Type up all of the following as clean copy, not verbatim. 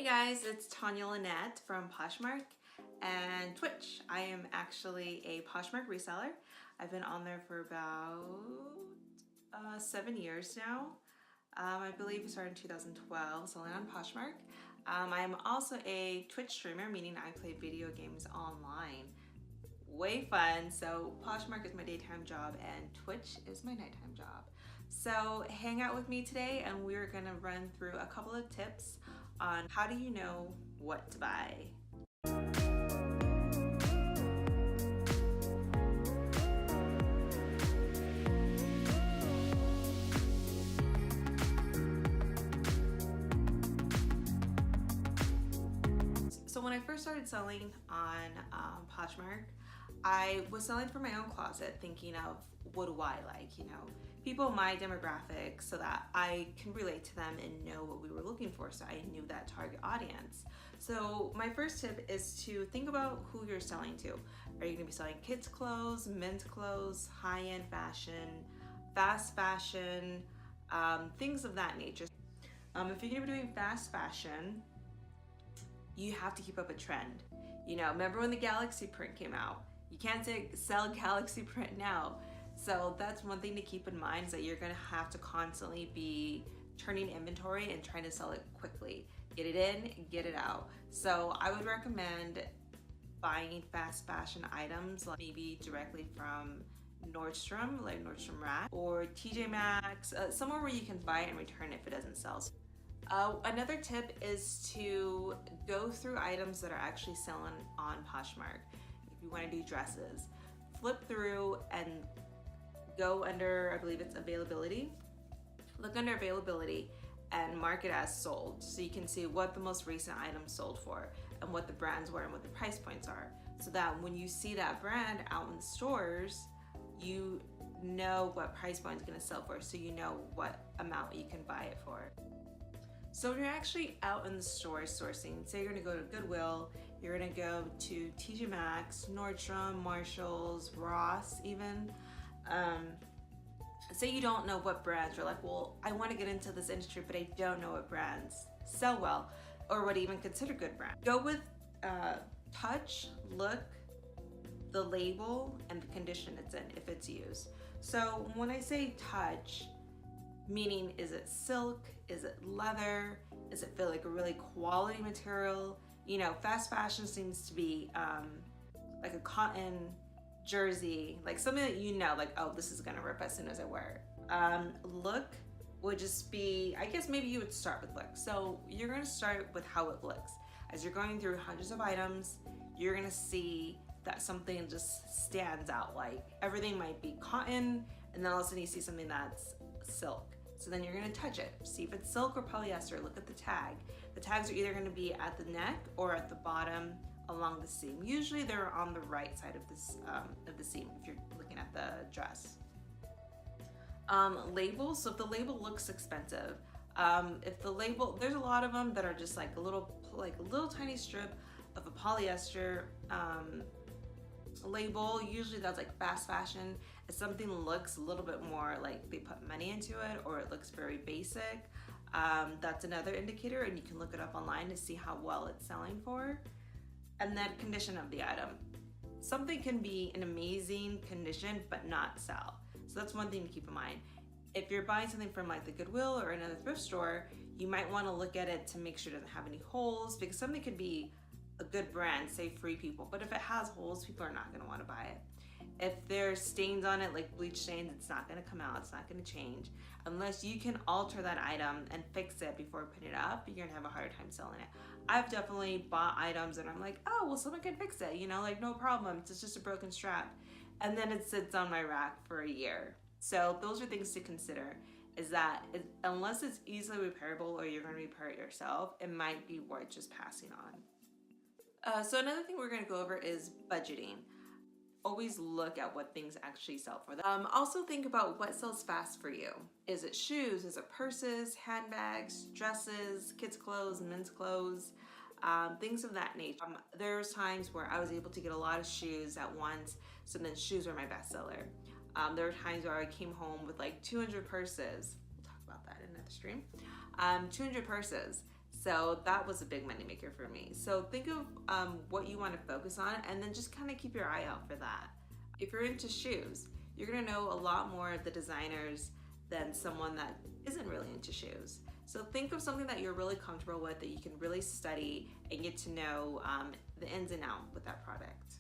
Hey guys, it's Tanya Lynette from Poshmark and Twitch. I am actually a Poshmark reseller. I've been on there for about 7 years now. I believe it started in 2012, selling on Poshmark. I am also a Twitch streamer, meaning I play video games online. Way fun. So Poshmark is my daytime job and Twitch is my nighttime job. So hang out with me today and we're gonna run through a couple of tips on how do you know what to buy. So when I first started selling on Poshmark, I was selling for my own closet, thinking of what do I like, you know, people my demographic, so that I can relate to them and know what we were looking for, so I knew that target audience. So my first tip is to think about who you're selling to. Are you gonna be selling kids clothes, men's clothes, high-end fashion, fast fashion, things of that nature. If you're gonna be doing fast fashion, you have to keep up a trend. You know, remember when the Galaxy print came out? You can't sell Galaxy print now. So that's one thing to keep in mind, is that you're gonna have to constantly be turning inventory and trying to sell it quickly. Get it in, get it out. So I would recommend buying fast fashion items, like maybe directly from Nordstrom, like Nordstrom Rack, or TJ Maxx, somewhere where you can buy it and return it if it doesn't sell. Another tip is to go through items that are actually selling on Poshmark. If you want to do dresses, flip through and go under, I believe it's availability. Look under availability and mark it as sold, so you can see what the most recent item sold for and what the brands were and what the price points are, so that when you see that brand out in the stores, you know what price point is going to sell for, so you know what amount you can buy it for. So when you're actually out in the store sourcing, say you're gonna go to Goodwill, you're gonna go to TJ Maxx, Nordstrom, Marshalls, Ross even. Say you don't know what brands, you're like, well, I wanna get into this industry, but I don't know what brands sell well, or what even consider good brands. Go with touch, look, the label, and the condition it's in, if it's used. So when I say touch, meaning, is it silk? Is it leather? Does it feel like a really quality material? You know, fast fashion seems to be like a cotton jersey, like something that you know, like, oh, this is gonna rip as soon as I wear it. Look would just be, I guess maybe you would start with look. So you're gonna start with how it looks. As you're going through hundreds of items, you're gonna see that something just stands out. Like everything might be cotton, and then all of a sudden you see something that's silk. So then you're gonna touch it, see if it's silk or polyester, look at the tag. The tags are either gonna be at the neck or at the bottom along the seam. Usually they're on the right side of the seam if you're looking at the dress. Labels, so if the label looks expensive, if the label, there's a lot of them that are just like a little tiny strip of a polyester label. Usually that's like fast fashion. If something looks a little bit more like they put money into it, or it looks very basic, that's another indicator, and you can look it up online to see how well it's selling for. And then condition of the item. Something can be in amazing condition but not sell. So that's one thing to keep in mind. If you're buying something from like the Goodwill or another thrift store, you might want to look at it to make sure it doesn't have any holes, because something could be a good brand, say Free People, but if it has holes, people are not going to want to buy it. If there's stains on it, like bleach stains, it's not going to come out, it's not going to change. Unless you can alter that item and fix it before putting it up, you're going to have a harder time selling it. I've definitely bought items and I'm like, oh, well, someone can fix it, you know, like no problem, it's just a broken strap. And then it sits on my rack for a year. So those are things to consider, is that unless it's easily repairable or you're going to repair it yourself, it might be worth just passing on. So another thing we're going to go over is budgeting. Always look at what things actually sell for them. Also think about what sells fast for you. Is it shoes? Is it purses, handbags, dresses, kids clothes, men's clothes, things of that nature. There's times where I was able to get a lot of shoes at once, so then shoes were my bestseller. There were times where I came home with like 200 purses. We'll talk about that in another stream. 200 purses. So that was a big moneymaker for me. So think of what you want to focus on, and then just kind of keep your eye out for that. If you're into shoes, you're gonna know a lot more of the designers than someone that isn't really into shoes. So think of something that you're really comfortable with, that you can really study and get to know the ins and outs with that product.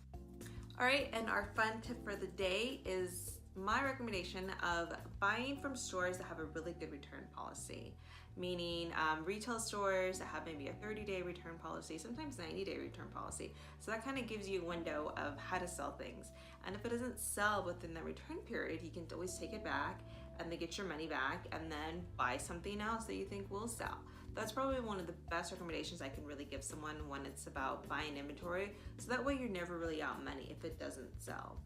All right, and our fun tip for the day is my recommendation of buying from stores that have a really good return policy, meaning retail stores that have maybe a 30-day return policy, sometimes 90-day return policy. So that kind of gives you a window of how to sell things. And if it doesn't sell within the return period, you can always take it back and then get your money back and then buy something else that you think will sell. That's probably one of the best recommendations I can really give someone when it's about buying inventory. So that way you're never really out money if it doesn't sell.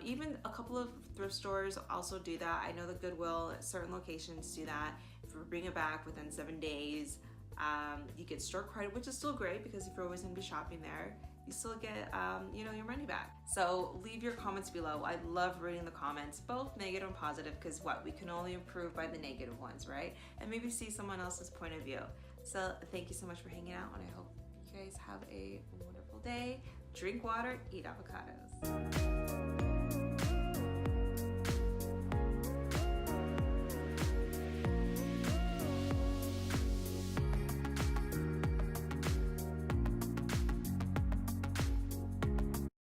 Even a couple of thrift stores also do that. I know the Goodwill at certain locations do that. If you bring it back within 7 days, you get store credit, which is still great because if you're always gonna be shopping there, you still get your money back. So leave your comments below. I love reading the comments, both negative and positive, because we can only improve by the negative ones, right? And maybe see someone else's point of view. So thank you so much for hanging out, and I hope you guys have a wonderful day. Drink water, eat avocados.